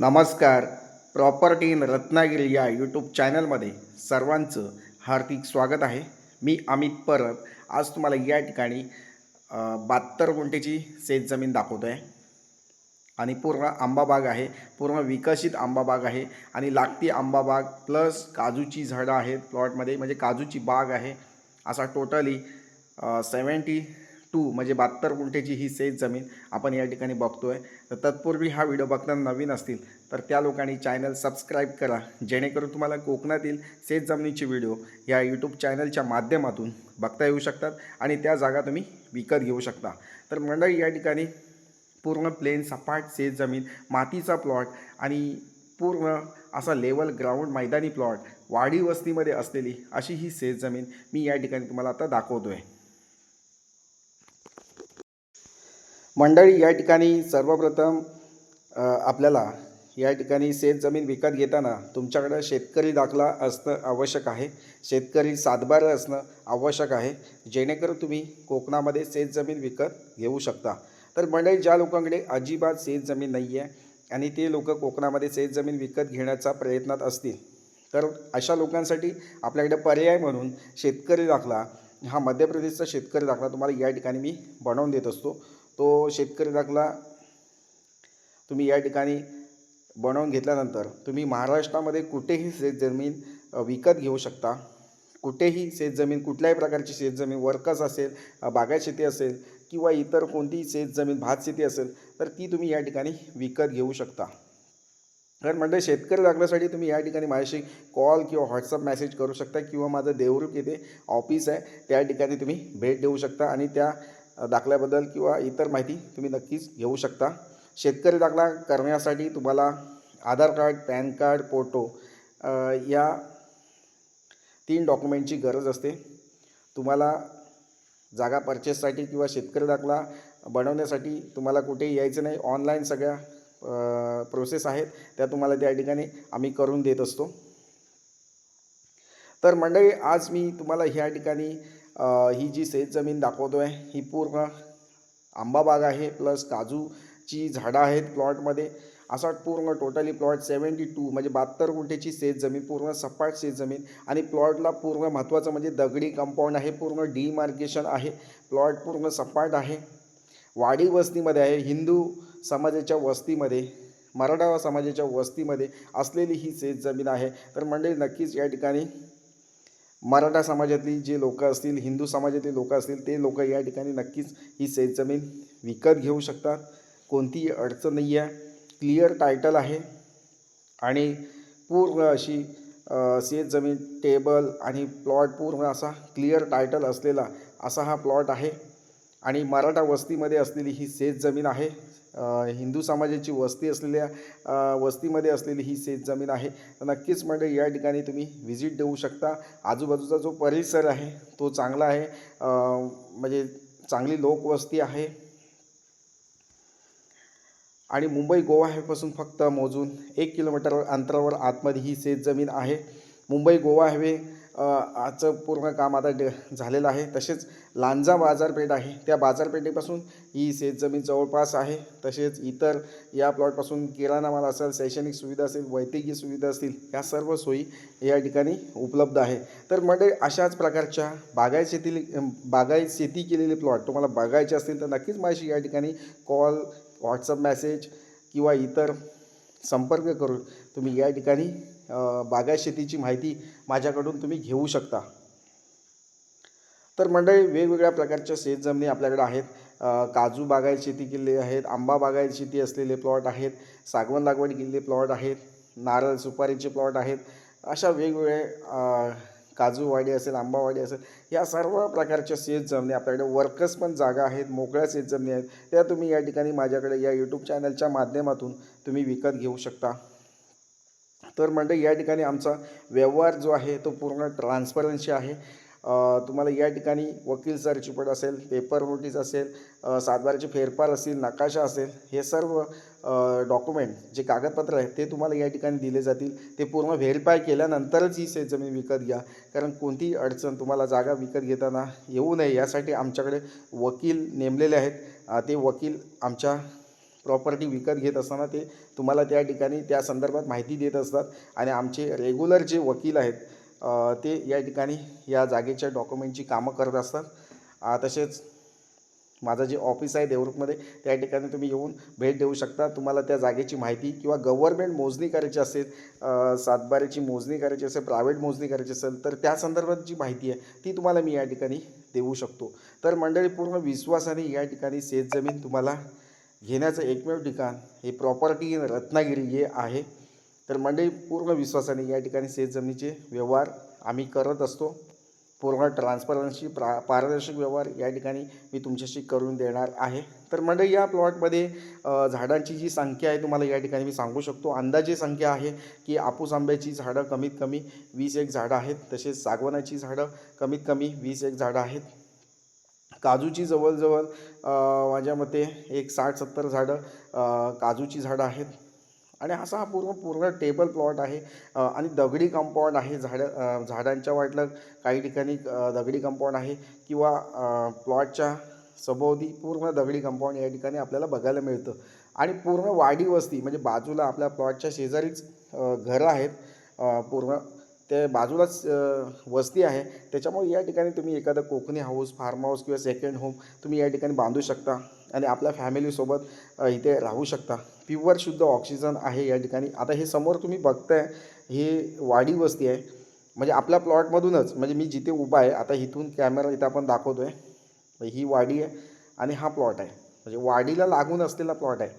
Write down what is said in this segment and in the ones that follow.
नमस्कार. Property in Ratnagiri या YouTube चॅनलमध्ये सर्वांचं हार्दिक स्वागत आहे. मी अमित परब. आज तुम्हाला या ठिकाणी 72 गुंठेची शेतजमीन दाखवतो आहे आणि पूर्ण आंबाबाग आहे. पूर्ण विकसित आंबाबाग आहे आणि लागती आंबाबाग प्लस काजूची झाडं आहेत प्लॉटमध्ये, म्हणजे काजूची बाग आहे. असा टोटली 72 म्हणजे 72 गुंठेची ही शेतजमीन आपण या ठिकाणी बघतो आहे. तर तत्पूर्वी हा व्हिडिओ बघताना नवीन असतील तर त्या लोकांनी चॅनल सबस्क्राईब करा, जेणेकरून तुम्हाला कोकणातील शेतजमिनीचे व्हिडिओ या यूट्यूब चॅनलच्या माध्यमातून बघता येऊ शकतात आणि त्या जागा तुम्ही विकत घेऊ शकता. तर मंडळी, या ठिकाणी पूर्ण प्लेन सपाट शेतजमीन, मातीचा प्लॉट आणि पूर्ण असा लेवल ग्राउंड मैदानी प्लॉट, वाडी वस्तीमध्ये असलेली अशी ही शेतजमीन मी या ठिकाणी तुम्हाला आता दाखवतो आहे. मंडळी, या ठिकाणी सर्वप्रथम आपल्याला या ठिकाणी शेतजमीन विकत घेताना तुमच्याकडे शेतकरी दाखला असणं आवश्यक आहे. शेतकरी सातबारा असणं आवश्यक आहे, जेणेकरून तुम्ही कोकणामध्ये शेतजमीन विकत घेऊ शकता. तर मंडळी, ज्या लोकांकडे अजिबात शेतजमीन नाही आहे आणि ते लोक कोकणामध्ये शेतजमीन विकत घेण्याचा प्रयत्नात असतील, तर अशा लोकांसाठी आपल्याकडे पर्याय म्हणून शेतकरी दाखला, हा मध्य प्रदेशचा शेतकरी दाखला तुम्हाला या ठिकाणी मी बनवून देत असतो. तो शेतकरी दाखला तुम्ही या ठिकाणी बनवून घेतल्यानंतर तुम्ही महाराष्ट्रामध्ये कुठेही शेतजमीन विकत घेऊ शकता. कुठेही शेतजमीन, कुठल्याही प्रकारची शेतजमीन, वर्कस असेल, बागायत शेती असेल किंवा इतर कोणतीही शेतजमीन, भात शेती असेल, तर ती तुम्ही या ठिकाणी विकत घेऊ शकता. तर म्हणजे शेतकरी दाखल्यासाठी तुम्ही या ठिकाणी माझ्याशी कॉल किंवा व्हॉट्सअप मेसेज करू शकता किंवा माझं देवरुख येथे ऑफिस आहे, त्या ठिकाणी तुम्ही भेट देऊ शकता आणि त्या दाखल्याबद्दल किंवा इतर माहिती तुम्ही नक्कीच घेऊ शकता. शेतकरी दाखला करण्यासाठी तुम्हाला आधार कार्ड, पॅन कार्ड, फोटो या 3 डॉक्युमेंटची गरज असते. तुम्हाला जागा परचेससाठी किंवा शेतकरी दाखला बनवण्यासाठी तुम्हाला कुठेही यायचं नाही. ऑनलाईन सगळ्या प्रोसेस आहेत, त्या तुम्हाला त्या ठिकाणी आम्ही करून देत असतो. तर मंडळी, आज मी तुम्हाला ह्या ठिकाणी ही जी शेतजमीन दाखवतो आहे, ही पूर्ण आंबाबाग आहे प्लस काजूची झाडं आहेत प्लॉटमध्ये. असा पूर्ण टोटली प्लॉट 72 म्हणजे 72 गुंठेची शेतजमीन, पूर्ण सपाट शेतजमीन आणि प्लॉटला पूर्ण महत्त्वाचं म्हणजे दगडी कंपाऊंड आहे, पूर्ण डिमार्केशन आहे. प्लॉट पूर्ण सपाट आहे, वाडी वस्तीमध्ये आहे, हिंदू समाजाच्या वस्तीमध्ये, मराठा समाजाच्या वस्तीमध्ये असलेली ही शेतजमीन आहे. तर मंडळी, नक्कीच या ठिकाणी मराठा समाजातली जे लोक असतील, हिंदू समाजातली लोक असतील, ते लोक या ठिकाणी नक्कीच ही शेतजमीन विकत घेऊ शकतात. कोणतीही अडचण नाही आहे, क्लिअर टायटल आहे आणि पूर्ण अशी शेतजमीन, टेबल आणि प्लॉट पूर्ण असा क्लिअर टायटल असलेला असा हा प्लॉट आहे आणि मराठा वस्तीमध्ये असलेली ही शेतजमीन आहे. हिंदू समाजाची वस्ती असलेल्या वस्तीमध्ये असलेली ही शेतजमीन आहे. तर नक्कीच म्हणजे या ठिकाणी तुम्ही व्हिजिट देऊ शकता. आजूबाजूचा जो परिसर आहे तो चांगला आहे, म्हणजे चांगली लोकवस्ती आहे आणि मुंबई गोवा हायवेपासून फक्त मोजून 1 किलोमीटर अंतरावर आतमध्ये ही शेतजमीन आहे. मुंबई गोवा हायवे आजचं पूर्ण काम आता झालेलं आहे. तसेच लांजा बाजारपेठ आहे, त्या बाजारपेठेपासून ही शेतजमीन जवळपास आहे. तसेच इतर या प्लॉटपासून किराणा माल असेल, शैक्षणिक सुविधा असेल, वैद्यकीय सुविधा असतील, या सर्व सोयी या ठिकाणी उपलब्ध आहे. तर म्हणजे अशाच प्रकारच्या बागायत शेती केलेले प्लॉट तुम्हाला बघायचे असतील तर नक्कीच माझ्याशी या ठिकाणी कॉल, व्हॉट्सअप मेसेज किंवा इतर संपर्क करून तुम्ही या ठिकाणी बागायत शेतीची माहिती माझ्याकडून तुम्ही घेऊ शकता. तर मंडळी, वेगवेगळ्या प्रकारच्या शेतजमिनी आपल्याकडे आहेत. काजू बागायत शेती केलेली आहेत, आंबा बागायत शेती असलेले प्लॉट आहेत, सागवण लागवड केलेले प्लॉट आहेत, नारळ सुपारीचे प्लॉट आहेत. अशा वेगवेगळे काजूवाडी असेल, आंबावाडी असेल, या सर्व प्रकारच्या शेतजमिनी आपल्याकडे. वर्कर्स पण जागा आहेत, मोकळ्या शेतजमिनी आहेत, त्या तुम्ही या ठिकाणी माझ्याकडे या यूट्यूब चॅनलच्या माध्यमातून तुम्ही विकत घेऊ शकता. तर म्हणजे या ठिकाणी आमचा व्यवहार जो आहे तो पूर्ण ट्रान्सपरन्सी आहे. तुम्हाला या ठिकाणी वकील सरचिटपट असेल, पेपर नोटीस असेल, सातबाराचे फेरफार असतील, नकाशा असेल, हे सर्व डॉक्युमेंट जे कागदपत्र आहेत ते तुम्हाला या ठिकाणी दिले जातील. ते पूर्ण व्हेरीफाय केल्यानंतरच ही शेतजमीन विकत घ्या, कारण कोणतीही अडचण तुम्हाला जागा विकत घेताना येऊ नये यासाठी आमच्याकडे वकील नेमलेले आहेत. ते वकील आमच्या प्रॉपर्टी विकत घेत असताना ते तुम्हाला त्या ठिकाणी त्या संदर्भात माहिती देत असतात आणि आमचे रेग्युलर जे वकील आहेत ते या ठिकाणी या जागेच्या डॉक्युमेंटची कामं करत असतात. तसेच माझं जे ऑफिस आहे देवरुखमध्ये त्या ठिकाणी तुम्ही येऊन भेट देऊ शकता. तुम्हाला त्या जागेची माहिती किंवा गव्हर्नमेंट मोजणी करायची असेल, सातबाऱ्याची मोजणी करायची असेल, प्रायव्हेट मोजणी करायची असेल तर त्या संदर्भात जी माहिती आहे ती तुम्हाला मी या ठिकाणी देऊ शकतो. तर मंडळी, पूर्ण विश्वासाने या ठिकाणी शेतजमीन तुम्हाला घेण्याचं एकमेव ठिकाण हे प्रॉपर्टी इन रत्नागिरी हे आहे. तर मंडळी, पूर्ण विश्वासाने या ठिकाणी शेतजमिनीचे व्यवहार आम्ही करत असतो. पूर्ण ट्रान्सपरन्सी पारदर्शक व्यवहार या ठिकाणी मी तुमच्याशी करून देणार आहे. तर मंडळी, या प्लॉटमध्ये झाडांची जी संख्या आहे तुम्हाला या ठिकाणी मी सांगू शकतो. अंदाजे संख्या आहे की आपूस आंब्याची झाडं कमीत कमी 20 झाडं आहेत. तसेच सागवानाची झाडं कमीत कमी 20 झाडं आहेत. काजूची जवळजवळ माझ्या मते एक 60-70 झाडं काजूची झाडं आहेत. आणि असा हा पूर्ण टेबल प्लॉट आहे आणि दगडी कंपाऊंड आहे. झाडांच्या वाटलं काही ठिकाणी दगडी कंपाऊंड आहे किंवा प्लॉटच्या सभोवती पूर्ण दगडी कंपाऊंड या ठिकाणी आपल्याला बघायला मिळतं. आणि पूर्ण वाडी वस्ती म्हणजे बाजूला आपल्या प्लॉटच्या शेजारीच घरं आहेत. पूर्ण त्या बाजूलाच वस्ती आहे. त्याच्यामुळे या ठिकाणी तुम्ही एखादं कोकणी हाऊस, फार्म हाऊस किंवा सेकंड होम तुम्ही या ठिकाणी बांधू शकता आणि आपल्या फॅमिलीसोबत इथे राहू शकता. प्युअर शुद्ध ऑक्सिजन आहे या ठिकाणी. आता हे समोर तुम्ही बघताय हे वाडी वस्ती आहे. म्हणजे आपल्या प्लॉटमधूनच, म्हणजे मी जिथे उभा आहे आता इथून कॅमेरा इथं आपण दाखवतो आहे, ही वाडी आहे आणि हा प्लॉट आहे. म्हणजे वाडीला लागून असलेला प्लॉट आहे.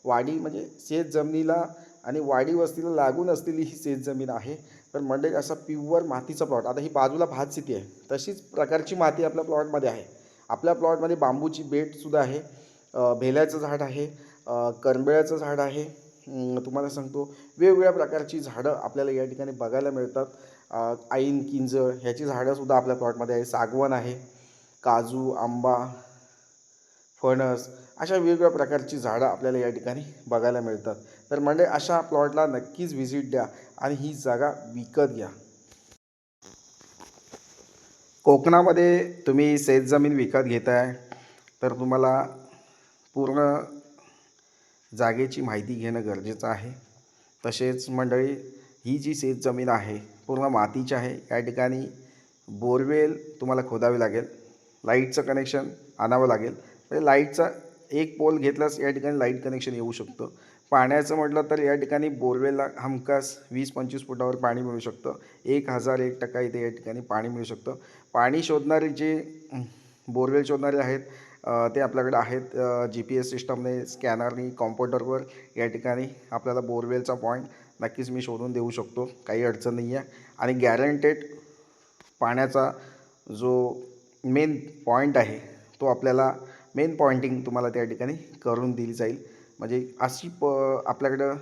वाडी म्हणजे शेतजमिनीला आणि वाडी वस्तीला लागून असलेली ही शेतजमीन आहे. तर मंडळी, असा प्युअर मातीचा प्लॉट. आता ही बाजूला भात शेती आहे, तशीच प्रकारची माती आपल्या प्लॉटमध्ये आहे. आपल्या प्लॉटमध्ये बांबूची बेटसुद्धा आहे, भेल्याचं झाड आहे, करंबेळाचं झाड आहे. तुम्हाला सांगतो वेगवेगळ्या प्रकारची झाडं आपल्याला या ठिकाणी बघायला मिळतात. ऐन, किंजळ ह्याची झाडंसुद्धा आपल्या प्लॉटमध्ये आहे. सागवान आहे, काजू, आंबा, फणस अशा वेगवेगळ्या प्रकारची झाडं आपल्याला या ठिकाणी बघायला मिळतात. तर म्हणजे अशा प्लॉटला नक्कीच व्हिजिट द्या आणि ही जागा विकत घ्या. कोकणामध्ये तुम्ही शेतजमीन विकत घेताय तर तुम्हाला पूर्ण जागेची माहिती घेणं गरजेचं आहे. तसेच मंडळी, ही जी शेतजमीन आहे पूर्ण मातीची आहे. या ठिकाणी बोरवेल तुम्हाला खोदावे लागेल, लाईटचं कनेक्शन आणावं लागेल. म्हणजे लाईटचा एक पोल घेतल्यास या ठिकाणी लाईट कनेक्शन येऊ शकतं. पाण्याचं म्हटलं तर या ठिकाणी बोरवेलला हमखास 20-25 फुटावर पाणी मिळू शकतं. 1001% इथे या ठिकाणी पाणी मिळू शकतं. पाणी शोधणारे जे बोरवेल शोधणारे आहेत ते आपल्याकडे आहेत. GPS सिस्टमने, स्कॅनरनी, कॉम्प्युटरवर या ठिकाणी आपल्याला बोरवेलचा पॉईंट नक्कीच मी शोधून देऊ शकतो. काही अडचण नाही आहे. आणि गॅरंटेड पाण्याचा जो मेन पॉईंट आहे तो आपल्याला मेन पॉइंटिंग तुम्हाला त्या ठिकाणी करून दिली जाईल. म्हणजे अशी आपल्याकडं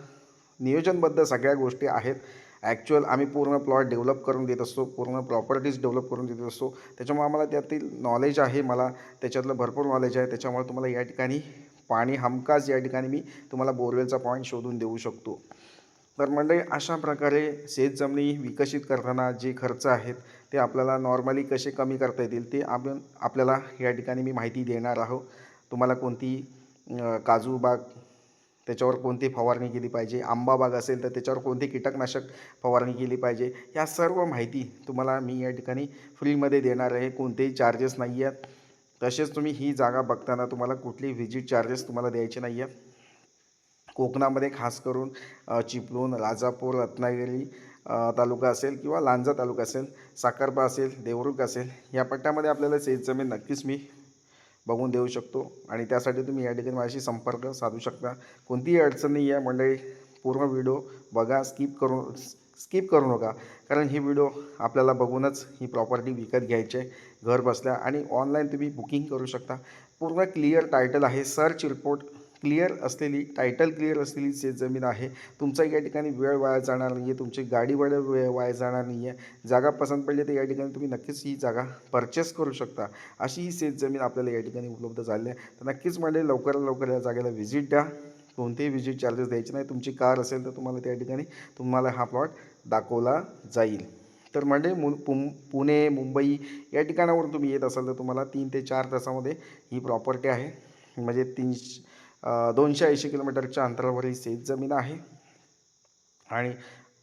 नियोजनबद्ध सगळ्या गोष्टी आहेत. ॲक्च्युअल आम्ही पूर्ण प्लॉट डेव्हलप करून देत असतो, पूर्ण प्रॉपर्टीज डेव्हलप करून देत असतो. त्याच्यामुळे आम्हाला त्यातील नॉलेज आहे, मला त्याच्यातलं भरपूर नॉलेज आहे. त्याच्यामुळे तुम्हाला या ठिकाणी पाणी हमखास या ठिकाणी मी तुम्हाला बोरवेलचा पॉईंट शोधून देऊ शकतो. तर मंडळी, अशा प्रकारे शेतजमिनी विकसित करताना जे खर्च आहेत ते आपल्याला नॉर्मली कसे कमी करता येतील ते आपल्याला या ठिकाणी मी माहिती देणार आहोत. तुम्हाला कोणती काजू बाग त्याच्यावर कोणती फवारणी केली पाहिजे, आंबा बाग असेल तर त्याच्यावर कोणती कीटकनाशक फवारणी केली पाहिजे, ह्या सर्व माहिती तुम्हाला मी या ठिकाणी फ्रीमध्ये देणार आहे. कोणतेही चार्जेस नाही आहेत. तसेच तुम्ही ही जागा बघताना तुम्हाला कुठलीही व्हिजिट चार्जेस तुम्हाला द्यायचे नाही आहेत. कोकणामध्ये खास करून चिपळूण, राजापूर, रत्नागिरी तालुका असेल किंवा लांजा तालुका असेल, साखरपा असेल, देवरुख असेल, या पट्ट्यामध्ये आपल्याला शेतजमीन नक्कीच मी बघून देऊ शकतो. आणि त्यासाठी तुम्ही या ठिकाणी माझ्याशी संपर्क साधू शकता. कोणतीही अडचण नाही आहे मंडळी. पूर्ण व्हिडिओ बघा, स्किप करू नका. कारण ही व्हिडिओ आपल्याला बघूनच ही प्रॉपर्टी विकत घ्यायची आहे घर बसल्या. आणि ऑनलाईन तुम्ही बुकिंग करू शकता. पूर्ण क्लिअर टायटल आहे, सर्च रिपोर्ट क्लिअर असलेली, टायटल क्लिअर असलेली शेतजमीन आहे. तुमचा या ठिकाणी वेळ वाया जाणार नाही आहे, तुमची गाडी वेळ वाया जाणार नाही आहे. जागा पसंत पडली तर या ठिकाणी तुम्ही नक्कीच ही जागा परचेस करू शकता. अशी ही शेतजमीन आपल्याला या ठिकाणी उपलब्ध झाली आहे. तर नक्कीच म्हणजे लवकरात लवकर या जागेला व्हिजिट द्या. कोणतेही व्हिजिट चार्जेस द्यायचे नाही. तुमची कार असेल तर तुम्हाला त्या ठिकाणी तुम्हाला हा प्लॉट दाखवला जाईल. तर म्हणजे पुणे, मुंबई या ठिकाणावरून तुम्ही येत असाल तर तुम्हाला 3 ते 4 तासामध्ये ही प्रॉपर्टी आहे. म्हणजे 280 किलोमीटरच्या अंतरावर ही शेतजमीन आहे आणि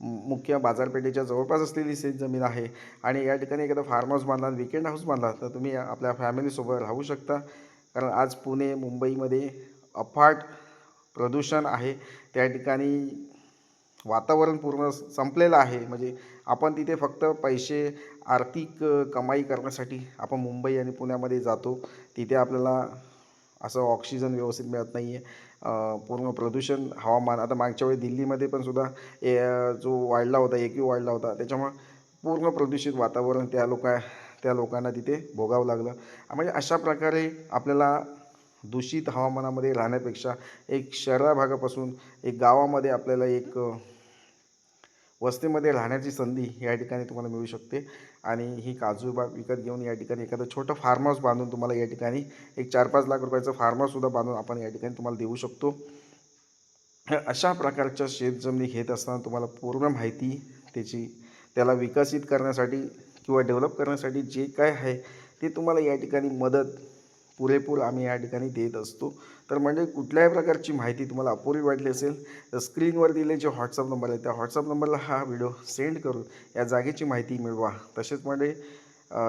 मुख्य बाजारपेठेच्या जवळपास असलेली शेतजमीन आहे. आणि या ठिकाणी एखादा फार्म हाऊस बांधला, वीकेंड हाऊस बांधला तर तुम्ही आपल्या फॅमिलीसोबत राहू शकता. कारण आज पुणे मुंबईमध्ये अफाट प्रदूषण आहे. त्या ठिकाणी वातावरण पूर्ण संपलेलं आहे. म्हणजे आपण तिथे फक्त पैसे आर्थिक कमाई करण्यासाठी आपण मुंबई आणि पुण्यामध्ये जातो. तिथे आपल्याला असं ऑक्सिजन व्यवस्थित मिळत नाही आहे. पूर्ण प्रदूषण हवामान, आता मागच्या वेळी दिल्लीमध्ये पण सुद्धा जो वाढला होता, AQ वाढला होता, त्याच्यामुळं पूर्ण प्रदूषित वातावरण त्या लोकांना तिथे भोगावं लागलं. म्हणजे अशा प्रकारे आपल्याला दूषित हवामानामध्ये राहण्यापेक्षा एक शहरा भागापासून एक गावामध्ये आपल्याला एक वस्तीमध्ये राहण्याची संधी या ठिकाणी तुम्हाला मिळू शकते. आणि ही काजू बाग विकत घेऊन या ठिकाणी एखादं छोटं फार्म हाऊस बांधून तुम्हाला या ठिकाणी एक 4-5 लाख रुपयाचं फार्म हाऊससुद्धा बांधून आपण या ठिकाणी तुम्हाला देऊ शकतो. अशा प्रकारच्या शेतजमिनी घेत असताना तुम्हाला पूर्ण माहिती त्याला विकसित करण्यासाठी किंवा डेव्हलप करण्यासाठी जे काय आहे ते तुम्हाला या ठिकाणी मदत पुरेपूर आम्ही या ठिकाणी देत असतो. तर म्हणजे कुठल्याही प्रकारची माहिती तुम्हाला अपुरी वाटली असेल तर स्क्रीनवर दिलेले जे व्हॉट्सअप नंबर आहे त्या व्हॉट्सअप नंबरला हा व्हिडिओ सेंड करून या जागेची माहिती मिळवा. तसेच म्हणजे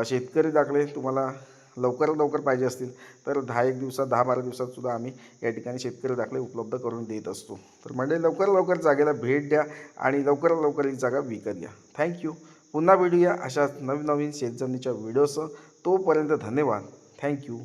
शेतकरी दाखले तुम्हाला लवकरात लवकर पाहिजे असतील तर 10-1 दिवसात 10-12 दिवसातसुद्धा आम्ही या ठिकाणी शेतकरी दाखले उपलब्ध करून देत असतो. तर म्हणजे लवकरात लवकर जागेला भेट द्या आणि लवकरात लवकर ही जागा विकत घ्या. थँक्यू. पुन्हा भेटूया अशाच नवीन नवीन शेतजमिनीच्या व्हिडिओसह. तोपर्यंत धन्यवाद. थँक्यू.